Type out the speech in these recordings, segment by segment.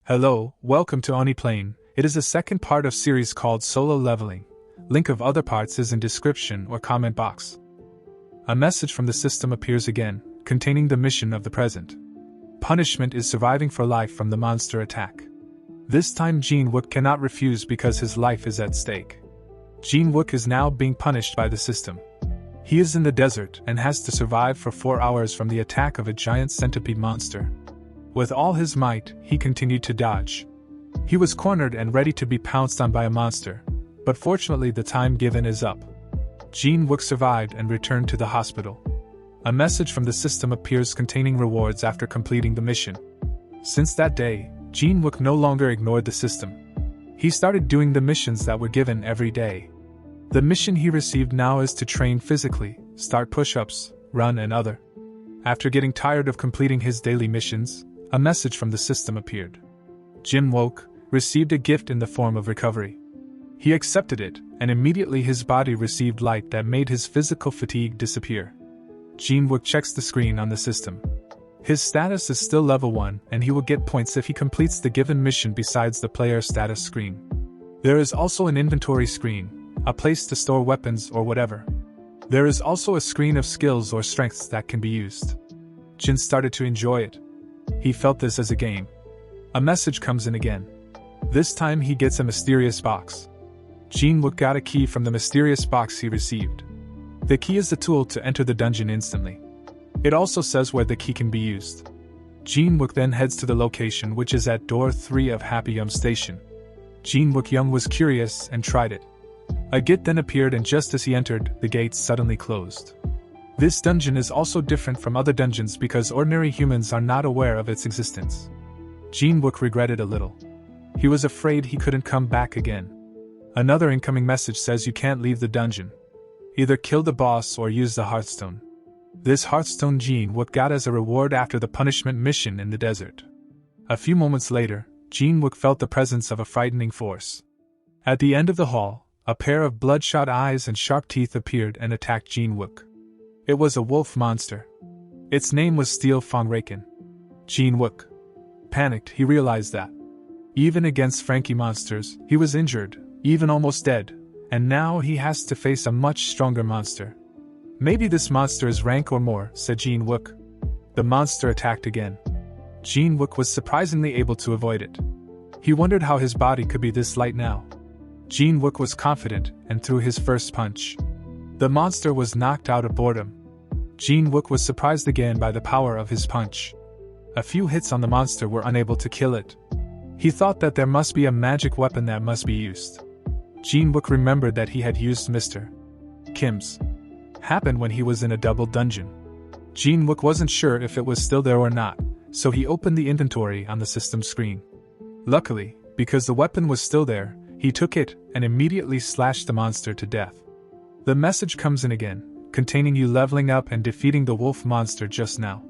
Hello, welcome to Aniplane. It is the second part of series called Solo Leveling. Link of other parts is in description or comment box. A message from the system appears again, containing the mission of the present. Punishment is surviving for life from the monster attack. This time Jin-wook cannot refuse because his life is at stake. Jin-wook is now being punished by the system. He is in the desert and has to survive for 4 hours from the attack of a giant centipede monster. With all his might, he continued to dodge. He was cornered and ready to be pounced on by a monster, but fortunately the time given is up. Jin-wook survived and returned to the hospital. A message from the system appears containing rewards after completing the mission. Since that day, Jin-wook no longer ignored the system. He started doing the missions that were given every day. The mission he received now is to train physically, start push-ups, run and other. After getting tired of completing his daily missions, a message from the system appeared. Jin-wook received a gift in the form of recovery. He accepted it, and immediately his body received light that made his physical fatigue disappear. Jin-wook checks the screen on the system. His status is still level 1, and he will get points if he completes the given mission besides the player status screen. There is also an inventory screen, a place to store weapons or whatever. There is also a screen of skills or strengths that can be used. Jin started to enjoy it. He felt this as a game. A message comes in again. This time he gets a mysterious box. Jin-wook got a key from the mysterious box he received. The key is the tool to enter the dungeon instantly. It also says where the key can be used. Jin-wook then heads to the location, which is at door 3 of Happy Yum Station. Jin-wook Young was curious and tried it. A gate then appeared, and just as he entered, the gates suddenly closed. This dungeon is also different from other dungeons because ordinary humans are not aware of its existence. Jin-wook regretted a little. He was afraid he couldn't come back again. Another incoming message says you can't leave the dungeon. Either kill the boss or use the Hearthstone. This Hearthstone Jin-wook got as a reward after the punishment mission in the desert. A few moments later, Jin-wook felt the presence of a frightening force. At the end of the hall, a pair of bloodshot eyes and sharp teeth appeared and attacked Jin-wook. It was a wolf monster. Its name was Steel Fongraken. Jin-wook panicked. He realized that, even against Frankie monsters, he was injured, even almost dead, and now he has to face a much stronger monster. Maybe this monster is rank or more, said Jin-wook. The monster attacked again. Jin-wook was surprisingly able to avoid it. He wondered how his body could be this light now. Jin-wook was confident and threw his first punch. The monster was knocked out of boredom. Jin-wook was surprised again by the power of his punch. A few hits on the monster were unable to kill it. He thought that there must be a magic weapon that must be used. Jin-wook remembered that he had used Mr. Kim's happened when he was in a double dungeon. Jin-wook wasn't sure if it was still there or not, so he opened the inventory on the system screen. Luckily, because the weapon was still there, he took it and immediately slashed the monster to death. The message comes in again, containing you leveling up and defeating the wolf monster just now.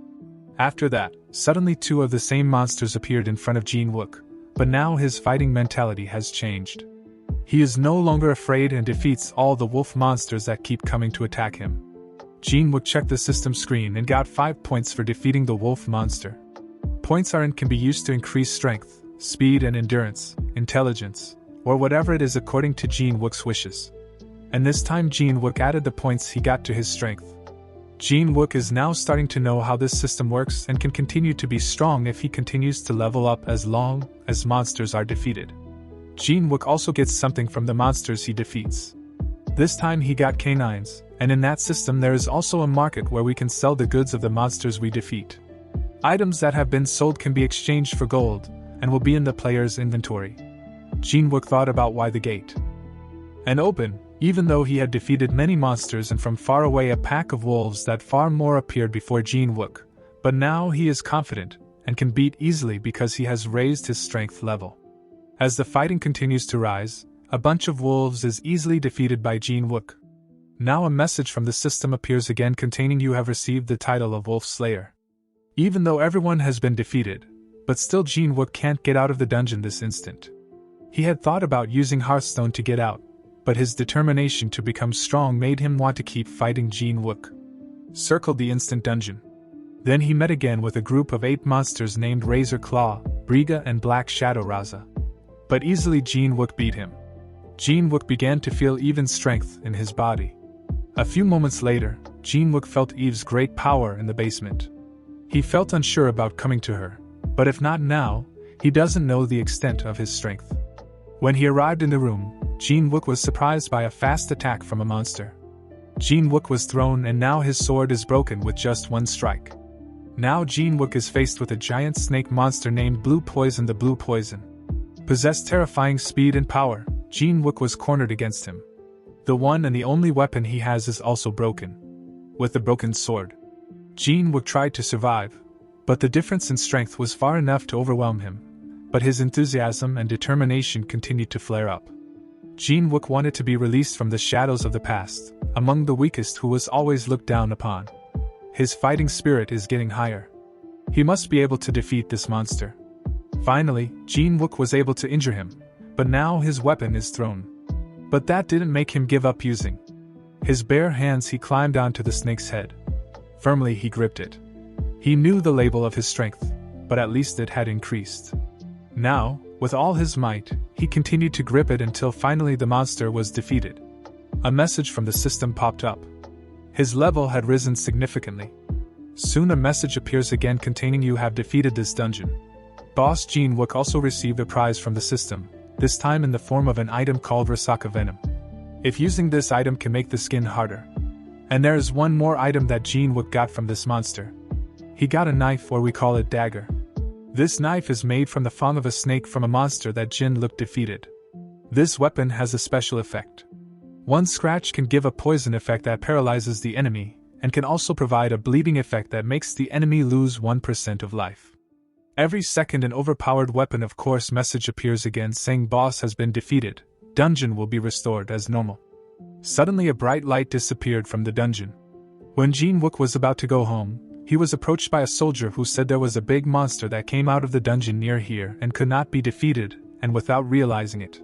After that, suddenly 2 of the same monsters appeared in front of Jin-wook, but now his fighting mentality has changed. He is no longer afraid and defeats all the wolf monsters that keep coming to attack him. Jin-wook checked the system screen and got 5 points for defeating the wolf monster. Points can be used to increase strength, speed and endurance, intelligence, or whatever it is according to Jin-wook's wishes. And this time Jin-wook added the points he got to his strength. Jin-wook is now starting to know how this system works and can continue to be strong if he continues to level up as long as monsters are defeated. Jin-wook also gets something from the monsters he defeats. This time he got canines, and in that system there is also a market where we can sell the goods of the monsters we defeat. Items that have been sold can be exchanged for gold, and will be in the player's inventory. Jin-wook thought about why the gate and open, even though he had defeated many monsters and from far away a pack of wolves that far more appeared before Jin-wook, but now he is confident and can beat easily because he has raised his strength level. As the fighting continues to rise, a bunch of wolves is easily defeated by Jin-wook. Now a message from the system appears again containing you have received the title of Wolf Slayer. Even though everyone has been defeated, but still Jin-wook can't get out of the dungeon this instant. He had thought about using Hearthstone to get out, but his determination to become strong made him want to keep fighting Jin-wook. Circled the instant dungeon. Then he met again with a group of 8 monsters named Razor Claw, Briga and Black Shadow Raza. But easily Jin Wook beat him. Jin Wook began to feel even strength in his body. A few moments later, Jin Wook felt Eve's great power in the basement. He felt unsure about coming to her, but if not now, he doesn't know the extent of his strength. When he arrived in the room, Jin Wook was surprised by a fast attack from a monster. Jin Wook was thrown and now his sword is broken with just one strike. Now Jin Wook is faced with a giant snake monster named Blue Poison. The Blue Poison possessed terrifying speed and power. Jin Wook was cornered against him. The one and the only weapon he has is also broken. With the broken sword, Jin Wook tried to survive, but the difference in strength was far enough to overwhelm him, but his enthusiasm and determination continued to flare up. Jin Wook wanted to be released from the shadows of the past, among the weakest who was always looked down upon. His fighting spirit is getting higher. He must be able to defeat this monster. Finally, Jin Wook was able to injure him, but now his weapon is thrown. But that didn't make him give up using. His bare hands he climbed onto the snake's head. Firmly he gripped it. He knew the label of his strength, but at least it had increased. Now, with all his might, he continued to grip it until finally the monster was defeated. A message from the system popped up. His level had risen significantly. Soon a message appears again containing "You have defeated this dungeon." Boss Jin Wook also received a prize from the system, this time in the form of an item called Rasaka Venom. If using this item can make the skin harder. And there is one more item that Jin Wook got from this monster. He got a knife, or we call it dagger. This knife is made from the fang of a snake from a monster that Jin Wook defeated. This weapon has a special effect. One scratch can give a poison effect that paralyzes the enemy, and can also provide a bleeding effect that makes the enemy lose 1% of life. Every second an overpowered weapon of course message appears again saying boss has been defeated, dungeon will be restored as normal. Suddenly a bright light disappeared from the dungeon. When Jin Wook was about to go home, he was approached by a soldier who said there was a big monster that came out of the dungeon near here and could not be defeated, and without realizing it.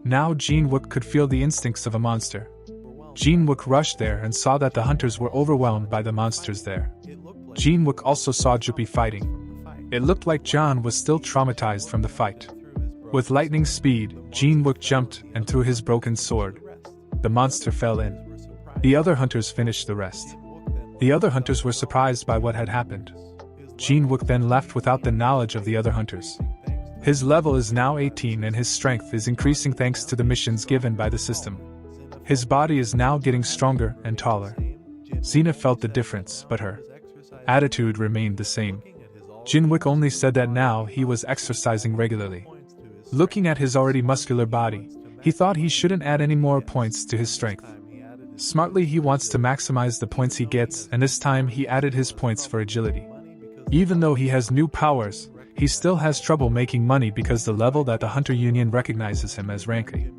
Now Jin Wook could feel the instincts of a monster. Jin Wook rushed there and saw that the hunters were overwhelmed by the monsters there. Jin Wook also saw Juppie fighting. It looked like John was still traumatized from the fight. With lightning speed, Jin Wook jumped and threw his broken sword. The monster fell in. The other hunters finished the rest. The other hunters were surprised by what had happened. Jin Wook then left without the knowledge of the other hunters. His level is now 18 and his strength is increasing thanks to the missions given by the system. His body is now getting stronger and taller. Xena felt the difference, but her attitude remained the same. Jin Wook only said that now he was exercising regularly. Looking at his already muscular body, he thought he shouldn't add any more points to his strength. Smartly he wants to maximize the points he gets, and this time he added his points for agility. Even though he has new powers, he still has trouble making money because the level that the Hunter Union recognizes him as rank A.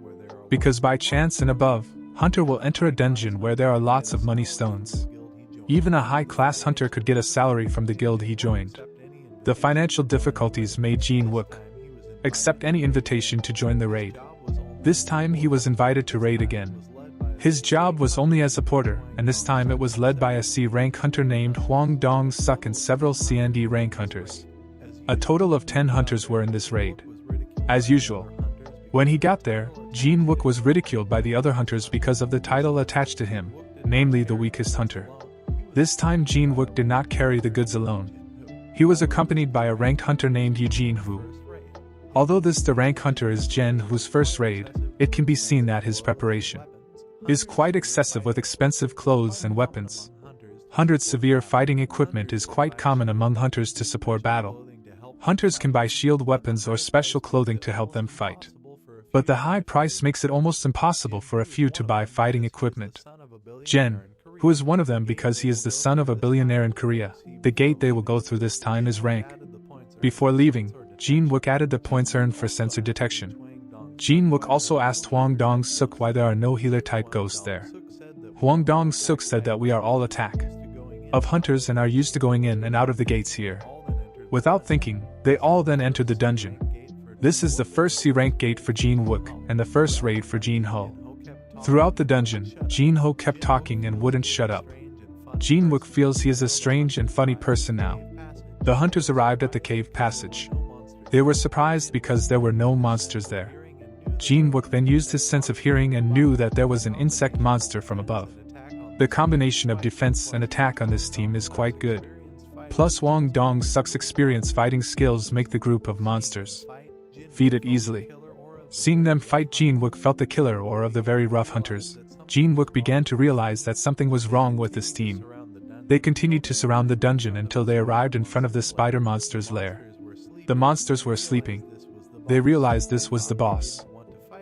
Because by chance and above, Hunter will enter a dungeon where there are lots of money stones. Even a high-class hunter could get a salary from the guild he joined. The financial difficulties made Jin Wook accept any invitation to join the raid. This time he was invited to raid again. His job was only as a porter, and this time it was led by a C-rank hunter named Huang Dong-suk and several CND rank hunters. A total of 10 hunters were in this raid. As usual, when he got there, Jin Wook was ridiculed by the other hunters because of the title attached to him, namely the weakest hunter. This time Jin Wook did not carry the goods alone. He was accompanied by a ranked hunter named Eugene Hu. Although the rank hunter is Jen Hu's first raid, it can be seen that his preparation is quite excessive with expensive clothes and weapons. Hunter's severe fighting equipment is quite common among hunters to support battle. Hunters can buy shield weapons or special clothing to help them fight. But the high price makes it almost impossible for a few to buy fighting equipment. Jen, who is one of them because he is the son of a billionaire in Korea, the gate they will go through this time is rank. Before leaving, Jin Wook added the points earned for sensor detection. Jin Wook also asked Huang Dong-suk why there are no healer-type ghosts there. Huang Dong-suk said that we are all attack of hunters and are used to going in and out of the gates here. Without thinking, they all then entered the dungeon. This is the first C-rank gate for Jin Wook and the first raid for Jin Ho. Throughout the dungeon, Jin Ho kept talking and wouldn't shut up. Jin Wook feels he is a strange and funny person now. The hunters arrived at the cave passage. They were surprised because there were no monsters there. Jin Wook then used his sense of hearing and knew that there was an insect monster from above. The combination of defense and attack on this team is quite good. Plus Wong Dong Suk's experience fighting skills make the group of monsters feed it easily. Seeing them fight, Jin Wook felt the killer aura of the very rough hunters. Jin Wook began to realize that something was wrong with this team. They continued to surround the dungeon until they arrived in front of the spider monster's lair. The monsters were sleeping. They realized this was the boss.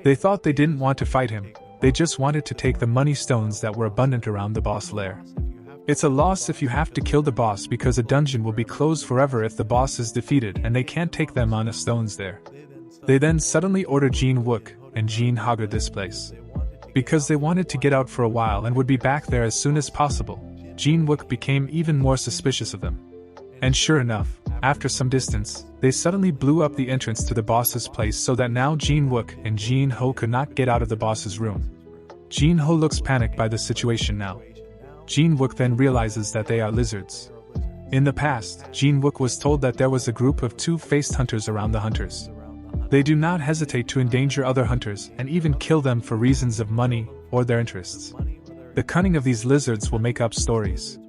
They thought they didn't want to fight him, they just wanted to take the money stones that were abundant around the boss lair. It's a loss if you have to kill the boss because a dungeon will be closed forever if the boss is defeated and they can't take them on the stones there. They then suddenly ordered Jin Wook and Jin Haga this place. Because they wanted to get out for a while and would be back there as soon as possible, Jin Wook became even more suspicious of them. And sure enough, after some distance, they suddenly blew up the entrance to the boss's place so that now Jin Wook and Jin Ho could not get out of the boss's room. Jin Ho looks panicked by the situation now. Jin Wook then realizes that they are lizards. In the past, Jin Wook was told that there was a group of two-faced hunters around the hunters. They do not hesitate to endanger other hunters and even kill them for reasons of money or their interests. The cunning of these lizards will make up stories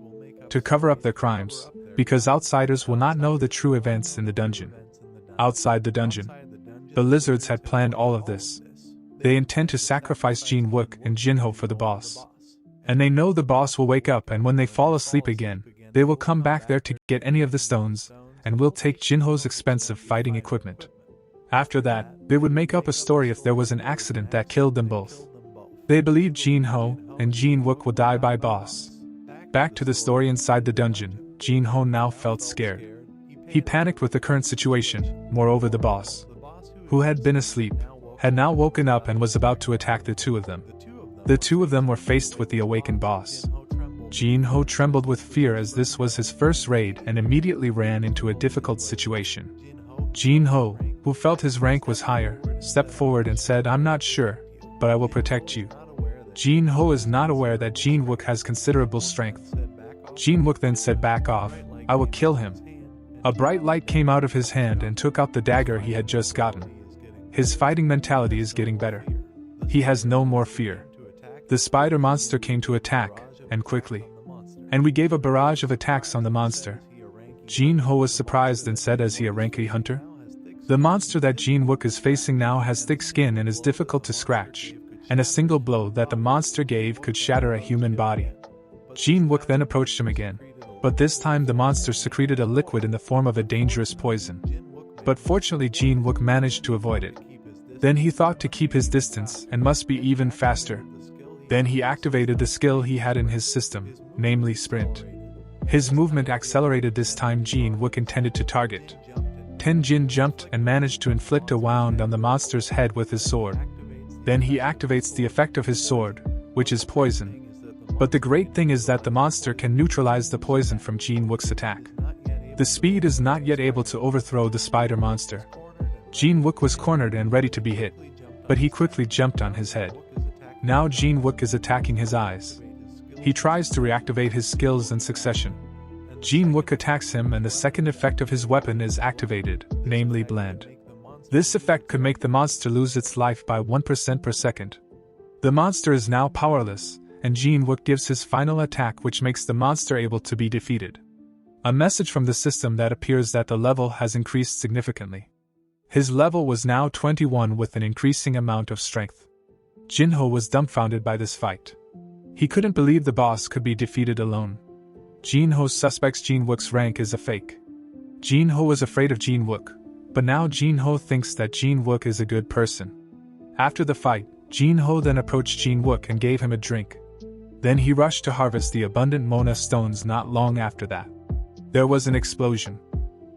to cover up their crimes, because outsiders will not know the true events in the dungeon. Outside the dungeon, the lizards had planned all of this. They intend to sacrifice Jin Wook and Jin Ho for the boss. And they know the boss will wake up, and when they fall asleep again, they will come back there to get any of the stones, and will take Jin Ho's expensive fighting equipment. After that, they would make up a story if there was an accident that killed them both. They believe Jin Ho and Jin Wook will die by boss. Back to the story inside the dungeon, Jin Ho now felt scared. He panicked with the current situation. Moreover, the boss, who had been asleep, had now woken up and was about to attack the two of them. The two of them were faced with the awakened boss. Jin Ho trembled with fear as this was his first raid and immediately ran into a difficult situation. Jin Ho, who felt his rank was higher, stepped forward and said, "I'm not sure, but I will protect you." Jin Ho is not aware that Jin Wook has considerable strength. Jin Wook then said, "Back off, I will kill him." A bright light came out of his hand and took out the dagger he had just gotten. His fighting mentality is getting better. He has no more fear. The spider monster came to attack, and quickly. And we gave a barrage of attacks on the monster. Jin Ho was surprised and said as he a ranky hunter, "The monster that Jin Wook is facing now has thick skin and is difficult to scratch, and a single blow that the monster gave could shatter a human body." Jin Wook then approached him again, but this time the monster secreted a liquid in the form of a dangerous poison. But fortunately Jin Wook managed to avoid it. Then he thought to keep his distance and must be even faster. Then he activated the skill he had in his system, namely sprint. His movement accelerated this time. Jin Wook intended to target. Tenjin jumped and managed to inflict a wound on the monster's head with his sword. Then he activates the effect of his sword, which is poison. But the great thing is that the monster can neutralize the poison from Jin Wook's attack. The speed is not yet able to overthrow the spider monster. Jin Wook was cornered and ready to be hit, but he quickly jumped on his head. Now Jin Wook is attacking his eyes. He tries to reactivate his skills in succession. Jin Wook attacks him and the second effect of his weapon is activated, namely blend. This effect could make the monster lose its life by 1% per second. The monster is now powerless, and Jin Wook gives his final attack which makes the monster able to be defeated. A message from the system that appears that the level has increased significantly. His level was now 21 with an increasing amount of strength. Jin Ho was dumbfounded by this fight. He couldn't believe the boss could be defeated alone. Jin Ho suspects Jin Wook's rank is a fake. Jin Ho was afraid of Jin Wook, but now Jin Ho thinks that Jin Wook is a good person. After the fight, Jin Ho then approached Jin Wook and gave him a drink. Then he rushed to harvest the abundant Mona stones. Not long after that, there was an explosion.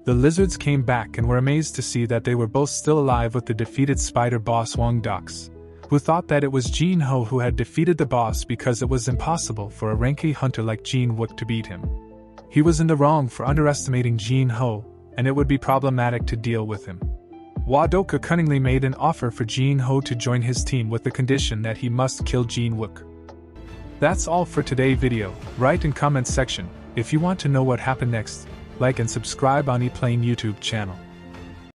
The lizards came back and were amazed to see that they were both still alive with the defeated spider boss Wong Dox, who thought that it was Jin Ho who had defeated the boss because it was impossible for a ranky hunter like Jin Wook to beat him. He was in the wrong for underestimating Jin Ho, and it would be problematic to deal with him. Wadoka cunningly made an offer for Jin Ho to join his team with the condition that he must kill Jin Wook. That's all for today's video. Write in comment section if you want to know what happened next. Like and subscribe on aniplane YouTube channel.